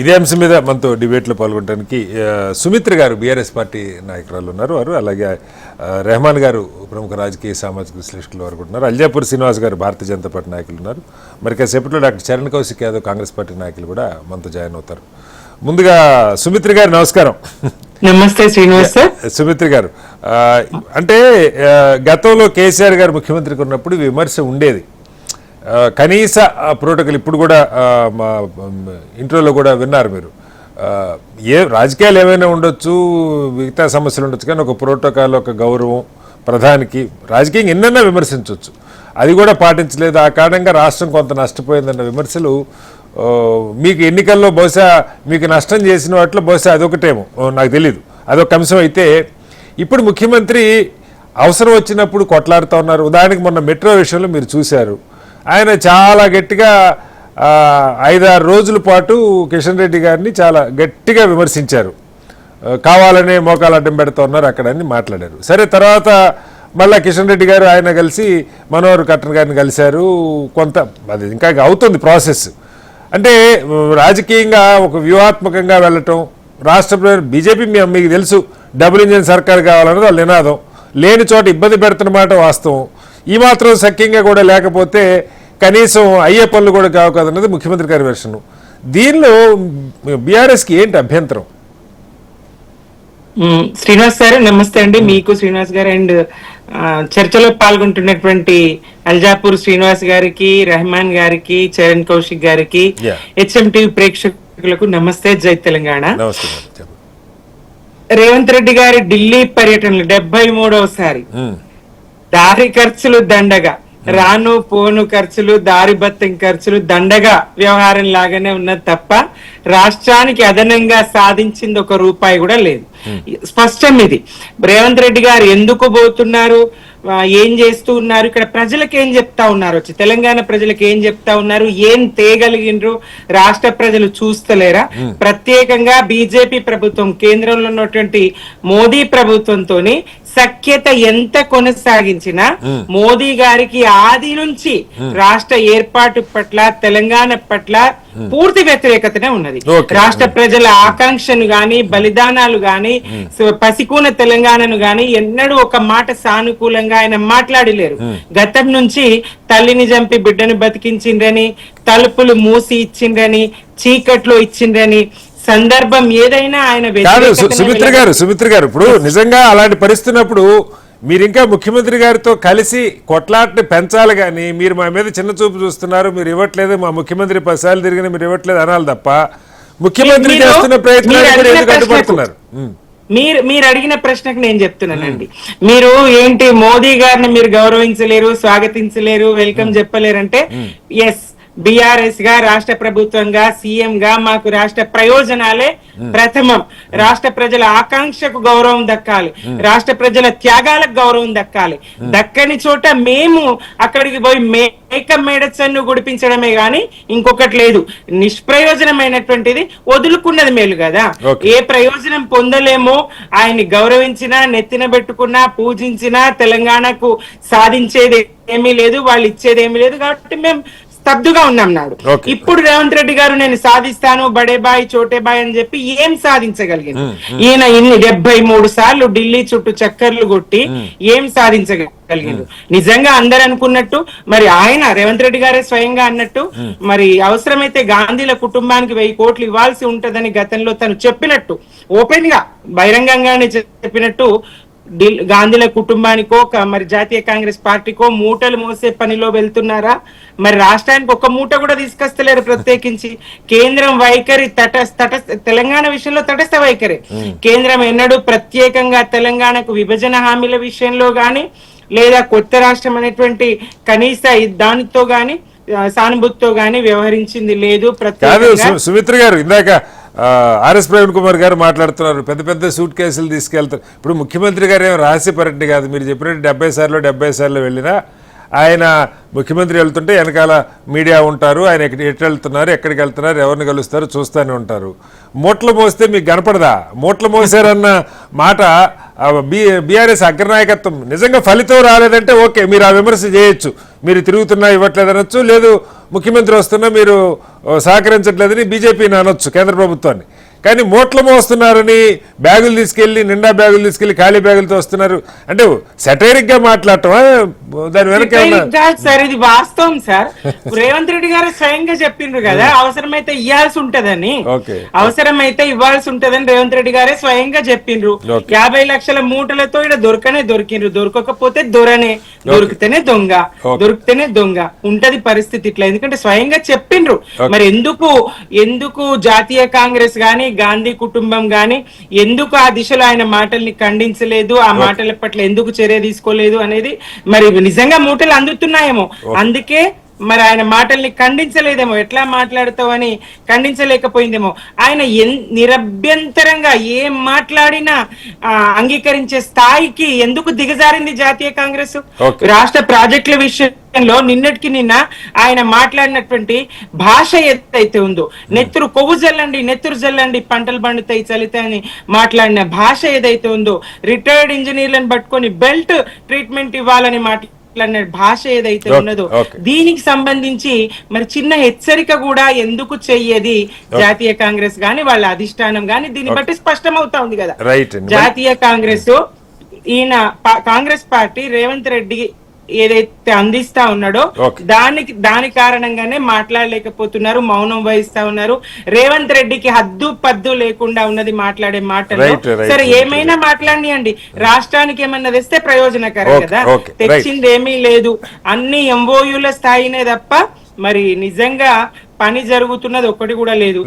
ఇదే అంశం మీద మనతో డిబేట్లో పాల్గొనడానికి సుమిత్ర గారు బీఆర్ఎస్ పార్టీ నాయకురాలు ఉన్నారు, వారు అలాగే రెహమాన్ గారు ప్రముఖ రాజకీయ సామాజిక విశ్లేషకులు వారు ఉన్నారు, అల్జాపూర్ శ్రీనివాస్ గారు భారతీయ జనతా పార్టీ నాయకులు ఉన్నారు, మరి కాసేపట్లో డాక్టర్ చరణ్ కౌశిక్ యాదవ్ కాంగ్రెస్ పార్టీ నాయకులు కూడా మనతో జాయిన్ అవుతారు. ముందుగా సుమిత్ర గారు నమస్కారం. నమస్తే శ్రీనివాస్ సార్. సుమిత్ర గారు, అంటే గతంలో కేసీఆర్ గారు ముఖ్యమంత్రిగా ఉన్నప్పుడు విమర్శ ఉండేది, కనీస ప్రోటోకాల్ ఇప్పుడు కూడా మా ఇంట్రోలో కూడా విన్నారు మీరు, రాజకీయాలు ఏమైనా ఉండొచ్చు, మిగతా సమస్యలు ఉండొచ్చు, కానీ ఒక ప్రోటోకాల్, ఒక గౌరవం ప్రధానికి, రాజకీయంగా ఎన్నైనా విమర్శించవచ్చు, అది కూడా పాటించలేదు. ఆ కారణంగా రాష్ట్రం కొంత నష్టపోయిందన్న విమర్శలు మీకు ఎన్నికల్లో బహుశా మీకు నష్టం చేసిన వాటిలో బహుశా అదొకటేమో, నాకు తెలీదు, అదొక అంశం. అయితే ఇప్పుడు ముఖ్యమంత్రి అవసరం వచ్చినప్పుడు కొట్లాడుతూ ఉన్నారు. ఉదాహరణకి మొన్న మెట్రో విషయంలో మీరు చూశారు, ఆయన చాలా గట్టిగా 5-6 రోజుల పాటు కిషన్ రెడ్డి గారిని చాలా గట్టిగా విమర్శించారు, కావాలనే మోకాలు అడ్డం పెడుతూ ఉన్నారు అక్కడ అని మాట్లాడారు. సరే, తర్వాత మళ్ళీ కిషన్ రెడ్డి గారు ఆయన కలిసి మనోహర్ కట్టన్ గారిని కలిశారు, కొంత అది ఇంకా అవుతుంది ప్రాసెస్. అంటే రాజకీయంగా ఒక వ్యూహాత్మకంగా వెళ్ళటం, రాష్ట్ర బీజేపీ మీకు తెలుసు డబుల్ ఇంజిన్ సర్కార్ కావాలన్నది వాళ్ళ నినాదం, లేని చోట ఇబ్బంది పెడుతున్నమాట వాస్తవం. ఈ మాత్రం సఖ్యంగా కూడా లేకపోతే కనీసం అయ్యే పనులు కూడా కావు కదన్నది ముఖ్యమంత్రి గారి వెర్షన్. దీనిలో బీఆర్ఎస్కి ఏంటి అభ్యంతరం? శ్రీనివాస్ గారు నమస్తే అండి, మీకు శ్రీనివాస్ గారు అండ్ చర్చలో పాల్గొంటున్నటువంటి అల్జాపూర్ శ్రీనివాస్ గారికి, రెహమాన్ గారికి, చరణ్ కౌశిక్ గారికి, హెచ్ఎంటీవీ ప్రేక్షకులకు నమస్తే. జై తెలంగాణ. రేవంత్ రెడ్డి గారి ఢిల్లీ పర్యటనలు 73వసారి, దారి ఖర్చులు దండగా, రాను పోను ఖర్చులు, దారి బత్తం ఖర్చులు దండగా వ్యవహారం లాగానే ఉన్నది తప్ప రాష్ట్రానికి అదనంగా సాధించింది ఒక రూపాయి కూడా లేదు. స్పష్టం ఇది. రేవంత్ రెడ్డి గారు ఎందుకు పోతున్నారు, ఏం చేస్తూ ఉన్నారు, ఇక్కడ ప్రజలకు ఏం చెప్తా ఉన్నారు, వచ్చి తెలంగాణ ప్రజలకు ఏం చెప్తా ఉన్నారు, ఏం తేగలిగినరు రాష్ట్ర ప్రజలు చూస్తలేరా? ప్రత్యేకంగా బీజేపీ ప్రభుత్వం, కేంద్రంలో ఉన్నటువంటి మోదీ ప్రభుత్వంతో సఖ్యత ఎంత కొనసాగించినా మోదీ గారికి ఆది నుంచి రాష్ట్ర ఏర్పాటు పట్ల, తెలంగాణ పట్ల పూర్తి వ్యతిరేకతనే ఉన్నది. రాష్ట్ర ప్రజల ఆకాంక్షను గాని, బలిదానాలు గాని, పసికూన తెలంగాణను గాని ఎన్నడూ ఒక మాట సానుకూలంగా ఆయన మాట్లాడలేరు. గతం నుంచి తల్లిని చంపి బిడ్డను బతికించిండ్రని, తలుపులు మూసి ఇచ్చిండ్రని, చీకట్లో ఇచ్చిండ్రని, సందర్భం ఏదైనా ఆయన. సుమిత్ర గారు, ఇప్పుడు నిజంగా అలాంటి పరిస్థితున్నప్పుడు మీరు ఇంకా ముఖ్యమంత్రి గారితో కలిసి కొట్లాటని పెంచాలి, కానీ మీరు మా మీద చిన్న చూపు చూస్తున్నారు, మీరు ఇవ్వట్లేదు, మా ముఖ్యమంత్రి 10 సార్లు తిరిగిన మీరు ఇవ్వట్లేదు అనాలి తప్ప ముఖ్యమంత్రి చేస్తున్న ప్రయత్నాలు. మీరు అడిగిన ప్రశ్నకు నేను చెప్తున్నానండి, మీరు ఏంటి మోదీ గారిని మీరు గౌరవించలేరు, స్వాగతించలేరు, వెల్కమ్ చెప్పలేరంటే, ఎస్, బీఆర్ఎస్ గా, రాష్ట్ర ప్రభుత్వంగా, సీఎం గా మాకు రాష్ట్ర ప్రయోజనాలే ప్రథమం. రాష్ట్ర ప్రజల ఆకాంక్షకు గౌరవం దక్కాలి, రాష్ట్ర ప్రజల త్యాగాలకు గౌరవం దక్కాలి. దక్కని చోట మేము అక్కడికి పోయి మేక మేడచన్ను గుడిపించడమే గాని ఇంకొకటి లేదు. నిష్ప్రయోజనమైనటువంటిది వదులుకున్నది మేలు కదా. ఏ ప్రయోజనం పొందలేమో ఆయన్ని గౌరవించినా, నెత్తిన పెట్టుకున్నా, పూజించినా తెలంగాణకు సాధించేది ఏమీ లేదు, వాళ్ళు ఇచ్చేది ఏమీ లేదు. కాబట్టి మేము స్తబ్దుగా ఉన్నాం నాడు. ఇప్పుడు రేవంత్ రెడ్డి గారు నేను సాధిస్తాను, బడే బాయ్ చోటే బాయ్ అని చెప్పి ఏం సాధించగలిగింది? ఈయన ఇన్ని 73 సార్లు ఢిల్లీ చుట్టూ చక్కర్లు కొట్టి ఏం సాధించగలిగింది? నిజంగా అందరు అనుకున్నట్టు, మరి ఆయన రేవంత్ రెడ్డి గారే స్వయంగా అన్నట్టు, మరి అవసరమైతే గాంధీల కుటుంబానికి 1000 కోట్లు ఇవ్వాల్సి ఉంటదని గతంలో తను చెప్పినట్టు, ఓపెన్ గా బహిరంగంగానే చెప్పినట్టు, గాంధీల కుటుంబానికో మరి జాతీయ కాంగ్రెస్ పార్టీకో మూటలు మోసే పనిలో వెళ్తున్నారా? మరి రాష్ట్రానికి ఒక మూట కూడా తీసుకొస్తలేరు. ప్రత్యేకించి కేంద్రం వైఖరి తెలంగాణ విషయంలో తటస్థ వైఖరి. కేంద్రం ఎన్నడూ ప్రత్యేకంగా తెలంగాణకు విభజన హామీల విషయంలో గాని, లేదా కొత్త రాష్ట్రం అనేటువంటి కనీస దానితో గాని, సానుభూతితో గాని వ్యవహరించింది లేదు. సుమిత్ర గారు, ఇందాక ఆర్ఎస్ ప్రవీణ్ కుమార్ గారు మాట్లాడుతున్నారు, పెద్ద పెద్ద సూట్ కేసులు తీసుకెళ్తారు. ఇప్పుడు ముఖ్యమంత్రి గారు ఏమో రహస్య పర్యటన కాదు, మీరు చెప్పినట్టు 70 సార్లు వెళ్ళినా ఆయన ముఖ్యమంత్రి వెళ్తుంటే వెనకాల మీడియా ఉంటారు, ఆయన ఎటు వెళ్తున్నారు, ఎక్కడికి వెళ్తున్నారు, ఎవరిని కలుస్తారు చూస్తూనే ఉంటారు. మూటలు మోస్తే మీకు కనపడదా? మూటలు మోసారన్న మాట బీఆర్ఎస్ అగ్రనాయకత్వం నిజంగా ఫలితం రాలేదంటే ఓకే, మీరు ఆ విమర్శ చేయొచ్చు, మీరు తిరుగుతున్నా ఇవ్వట్లేదు అనొచ్చు, లేదు ముఖ్యమంత్రి వస్తున్నా మీరు సహకరించట్లేదని బీజేపీని అనొచ్చు కేంద్ర ప్రభుత్వాన్ని. కానీ మూట్లు మోస్తున్నారని బ్యాగులు తీసుకెళ్లి నిండా బ్యాగులు తీసుకెళ్లి ఖాళీ బ్యాగులతో వస్తున్నారు అంటే సెటైరిక్ గా మాట్లాడటమా దాని వెనక సార్? ఇది వాస్తవం సార్. రేవంత్ రెడ్డి గారు స్వయంగా చెప్పిండ్రు కదా అవసరమైతే ఇవ్వాల్సి ఉంటదని, అవసరమైతే ఇవ్వాల్సి ఉంటదని రేవంత్ రెడ్డి గారే స్వయంగా చెప్పిండ్రు. 50 లక్షల మూటలతో ఇక్కడ దొరికిండ్రు, దొరకకపోతే దొరనే, దొరికితేనే దొంగ, దొరికితేనే దొంగ ఉంటది పరిస్థితి ఇట్లా. ఎందుకంటే స్వయంగా చెప్పిండ్రు. మరి ఎందుకు జాతీయ కాంగ్రెస్ గాని గాంధీ కుటుంబం గాని ఎందుకు ఆ దిశలో ఆయన మాటల్ని ఖండించలేదు, ఆ మాటల పట్ల ఎందుకు చర్య తీసుకోలేదు అనేది మరి నిజంగా మూటలు అందుతున్నాయేమో, అందుకే మరి ఆయన మాటల్ని ఖండించలేదేమో. ఎట్లా మాట్లాడతావని ఖండించలేకపోయిందేమో. ఆయన నిరభ్యంతరంగా ఏం మాట్లాడినా అంగీకరించే స్థాయికి ఎందుకు దిగజారింది జాతీయ కాంగ్రెస్? రాష్ట్ర ప్రాజెక్టుల విషయంలో నిన్నటికి నిన్న ఆయన మాట్లాడినటువంటి భాష ఏదైతే ఉందో, కొవ్వు జల్లండి పంటలు పండుతాయి చలితాయని మాట్లాడిన భాష ఏదైతే ఉందో, రిటైర్డ్ ఇంజనీర్లను పట్టుకొని బెల్ట్ ట్రీట్మెంట్ ఇవ్వాలని భాష ఏదైతే ఉన్నదో, దీనికి సంబంధించి మరి చిన్న హెచ్చరిక కూడా ఎందుకు చెయ్యది జాతీయ కాంగ్రెస్ గాని వాళ్ళ అధిష్టానం గాని? దీన్ని బట్టి స్పష్టమవుతా ఉంది కదా జాతీయ కాంగ్రెస్, ఈయన కాంగ్రెస్ పార్టీ రేవంత్ రెడ్డి ఏదైతే అందిస్తా ఉన్నాడో దాని కారణంగానే మాట్లాడలేకపోతున్నారు, మౌనం వహిస్తా ఉన్నారు. రేవంత్ రెడ్డికి హద్దు పద్దు లేకుండా ఉన్నది మాట్లాడే మాటలు. సరే ఏమైనా మాట్లాడియండి, రాష్ట్రానికి ఏమన్నా తెస్తే ప్రయోజనకరం కదా, తెచ్చింది ఏమీ లేదు, అన్ని ఎంఓయూల స్థాయినే తప్ప మరి నిజంగా పని జరుగుతున్నది ఒక్కటి కూడా లేదు.